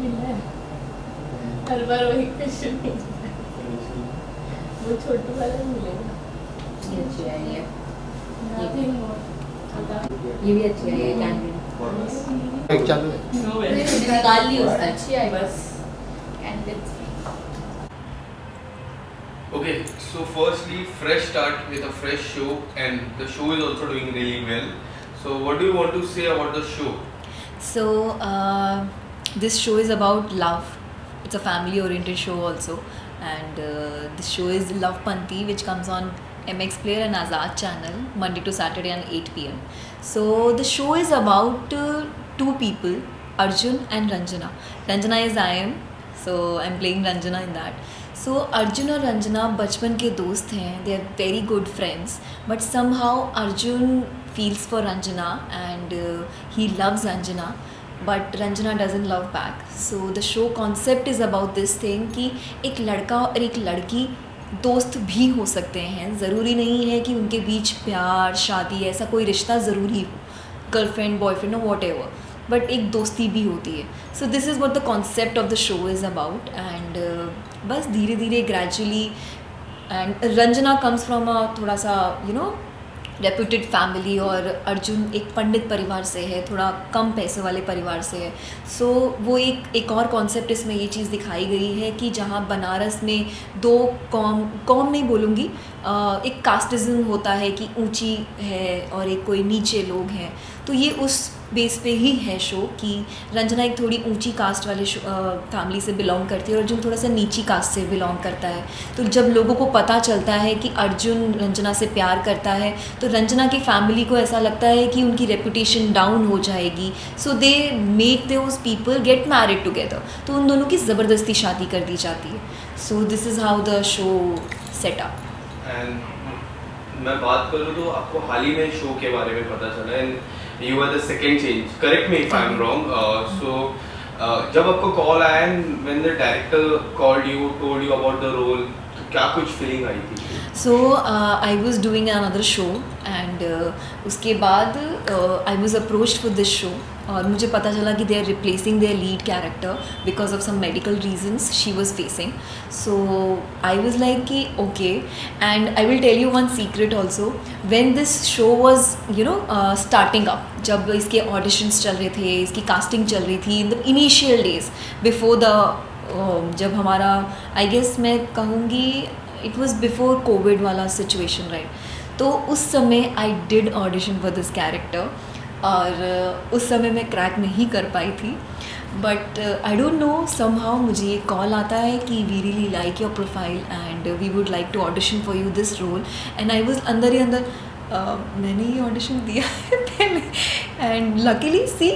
मिला है, हर बार वही क्वेश्चन वो छोटू वाला मिलेगा। ये अच्छी है ये Nothing more. ये भी अच्छी है ये कैंडिडेट एक चालू है। No way. निकाल ली उसने अच्छी आई बस candidates. Okay, so firstly, fresh start with a fresh show, and the show is also doing really well. So, what do you want to say about the show? So, this show is about love. It's a family oriented show also. And this show is Love Panti, which comes on MX Player and Azad channel Monday to Saturday at 8 pm. So, the show is about two people, Arjun and Ranjana. Ranjana is I am, so I'm playing Ranjana in that. So Arjun और रंजना बचपन के दोस्त हैं, they are very good friends, but somehow Arjun feels for Ranjana and he loves Ranjana, but Ranjana doesn't love back. So the show concept is about this thing कि एक लड़का और एक लड़की दोस्त भी हो सकते हैं, ज़रूरी नहीं है कि उनके बीच प्यार शादी ऐसा कोई रिश्ता ज़रूरी हो, गर्लफ्रेंड बॉयफ्रेंड और वॉट एवर, बट एक दोस्ती भी होती है. सो this is what the concept of the show is about. And बस धीरे धीरे gradually, and Ranjana comes from a थोड़ा सा रेप्यूटेड फैमिली, और अर्जुन एक पंडित परिवार से है, थोड़ा कम पैसे वाले परिवार से है. सो वो एक और कॉन्सेप्ट इसमें ये चीज़ दिखाई गई है कि जहाँ बनारस में दो कॉम नहीं बोलूँगी, एक कास्टिज़म होता है कि ऊंची है और एक कोई नीचे लोग हैं. तो ये उस बेस पे ही है शो कि रंजना एक थोड़ी ऊंची कास्ट वाले फैमिली से बिलोंग करती है और अर्जुन थोड़ा सा नीची कास्ट से बिलोंग करता है. तो जब लोगों को पता चलता है कि अर्जुन रंजना से प्यार करता है तो रंजना की फैमिली को ऐसा लगता है कि उनकी रेपुटेशन डाउन हो जाएगी. So they make those people get married together. तो उन दोनों की ज़बरदस्ती शादी कर दी जाती है. सो this is how the show set up. And मैं बात करूँ तो आपको हाल ही में शो के बारे में पता चला, and you are the second change, correct me if I am wrong. So जब आपको कॉल आया and when the director called you, told you about the role, तो क्या कुछ फीलिंग आई थी? So I was doing another show and उसके बाद I was approached for this show, और मुझे पता चला कि they are replacing their lead character because of some medical reasons she was facing. So I was like कि okay. And I will tell you one secret also. When this show was starting up, जब इसके auditions चल रहे थे, इसकी casting चल रही थी in the initial days before the जब हमारा, आई गेस मैं कहूँगी इट वॉज बिफोर कोविड वाला सिचुएशन, राइट. तो उस समय I did audition for this character, और उस समय मैं क्रैक नहीं कर पाई थी. But I don't know, somehow मुझे ये कॉल आता है कि we really like your profile and we would like to audition for you this role. And I was अंदर ही अंदर मैंने ये ऑडिशन दिया है पहले, एंड लकीली सी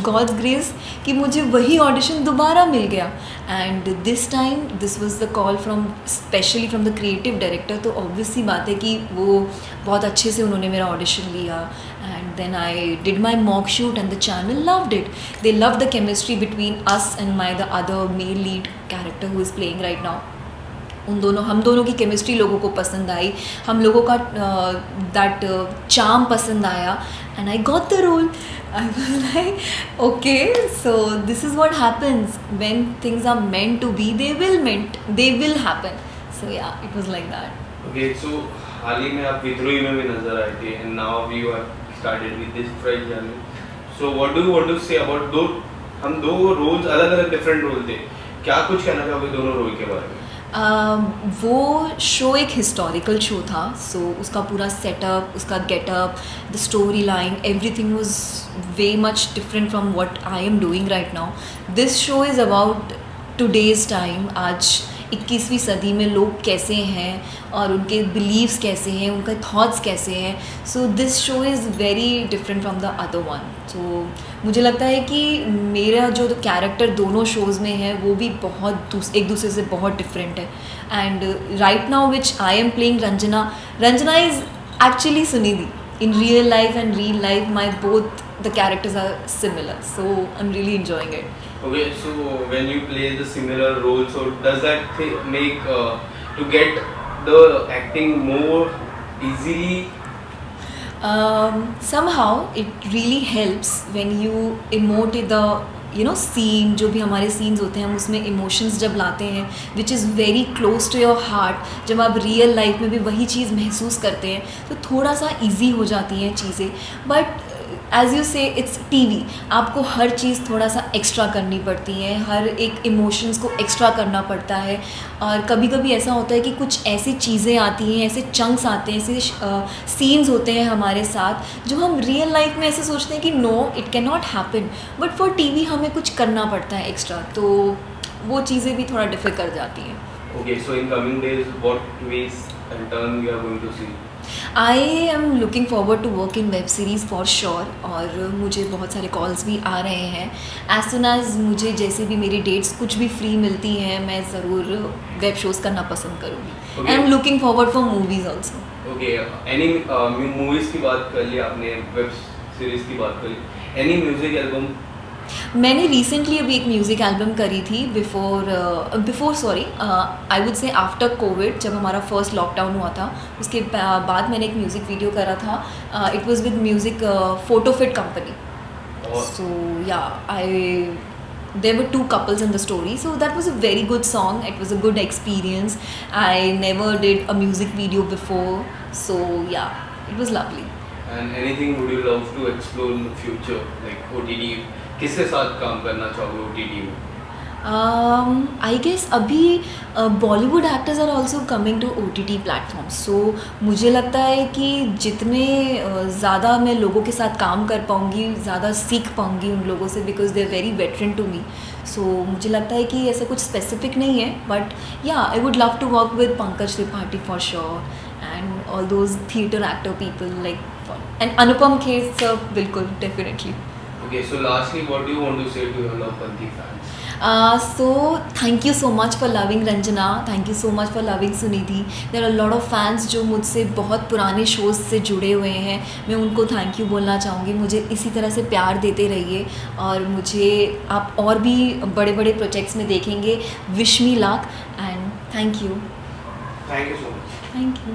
गॉड्स ग्रेस कि मुझे वही ऑडिशन दोबारा मिल गया. And this time this was the call from specially from the creative director. तो ऑब्वियस सी बात है कि वो बहुत अच्छे से उन्होंने मेरा ऑडिशन लिया. And then I did my mock shoot and the channel loved it. They love the chemistry between us and my the other male lead character who is playing right now. हम दोनों की chemistry लोगों को पसंद आई, हम लोगों का that charm पसंद आया, and I got the role. I was like okay, so this is what happens when things are meant to be, they will happen. So yeah, it was like that. Okay, so हाल ही में आप विद्रोही में भी नजर आए थे, and now you have started with this fresh journey. So what do you want to say about दो, हम दो रोल्स, अलग अलग डिफरेंट रोल थे, क्या कुछ कहना चाहोगे दोनों रोल के बारे में? वो शो एक हिस्टोरिकल शो था. सो उसका पूरा सेटअप, उसका getup, the story line, everything was way much different from what I am doing right now. This show is about today's time. आज 21वीं सदी में लोग कैसे हैं और उनके बिलीव्स कैसे हैं, उनके थॉट्स कैसे हैं. So this show is very different from the other one. तो मुझे लगता है कि मेरा जो कैरेक्टर दोनों शोज़ में है वो भी बहुत एक दूसरे से बहुत डिफरेंट है. And right now which I am playing Ranjana is actually Sunidhi. In real life and real life, both the characters are similar, so I'm really enjoying it. Okay, so when you play the similar role, so does that make to get the acting more easily? Somehow it really helps when you emote the scene, जो भी हमारे scenes होते हैं, हम उसमें emotions जब लाते हैं which is very close to your heart, जब आप रियल लाइफ में भी वही चीज़ महसूस करते हैं तो थोड़ा सा ईजी हो जाती हैं चीज़ें. बट एज़ यू से इट्स टीवी, आपको हर चीज़ थोड़ा सा एक्स्ट्रा करनी पड़ती है, हर एक इमोशंस को एक्स्ट्रा करना पड़ता है. और कभी कभी ऐसा होता है कि कुछ ऐसी चीज़ें आती हैं, ऐसे चंक्स आते हैं, ऐसे सीन्स होते हैं हमारे साथ जो हम रियल लाइफ में ऐसे सोचते हैं कि no it can not happen, but for TV हमें कुछ करना पड़ता है एक्स्ट्रा, तो वो चीज़ें भी थोड़ा डिफर कर जाती हैं. Okay, so in coming days, what twists and turn we are going to see? I am looking forward to work in web series for sure, और मुझे बहुत सारे कॉल्स भी आ रहे हैं. एज सुन एज मुझे जैसे भी मेरी डेट्स कुछ भी फ्री मिलती हैं, मैं ज़रूर वेब शोज़ करना पसंद करूँगी. Okay. I am looking forward for movies also. Okay, any movies की बात कर ली आपने, वेब सीरीज की बात कर ली, any music album? मैंने रिसेंटली अभी एक म्यूज़िक एल्बम करी थी before sorry I would say after Covid, जब हमारा फर्स्ट लॉकडाउन हुआ था उसके बाद मैंने एक म्यूज़िक वीडियो करा था. It was with music photofit company. और So yeah, there were two couples in the story, so that was a very good song. It was a good experience. I never did a music video before, so yeah, it was lovely. and anything would you love to explore in the future, like OTT? किसके साथ काम करना चाहोगे OTT में? I guess अभी Bollywood actors are also coming to OTT platform. So मुझे लगता है कि जितने ज़्यादा मैं लोगों के साथ काम कर पाऊँगी, ज़्यादा सीख पाऊँगी उन लोगों से, because they are very veteran to me. So मुझे लगता है कि ऐसा कुछ स्पेसिफिक नहीं है, but yeah I would love to work with Pankaj Tripathi for sure, and all those theatre actor people like, and Anupam Kher sir, बिल्कुल definitely. Okay, so lastly, what do you want to say to your Lovepanthi fans? So thank you so much for loving Ranjana, thank you so much for loving Sunidhi. There are a lot of fans जो मुझसे बहुत पुराने shows से जुड़े हुए हैं. मैं उनको थैंक यू बोलना चाहूँगी. मुझे इसी तरह से प्यार देते रहिए, और मुझे आप और भी बड़े बड़े प्रोजेक्ट्स में देखेंगे. Wish me luck and thank you. Thank you so much. Thank you.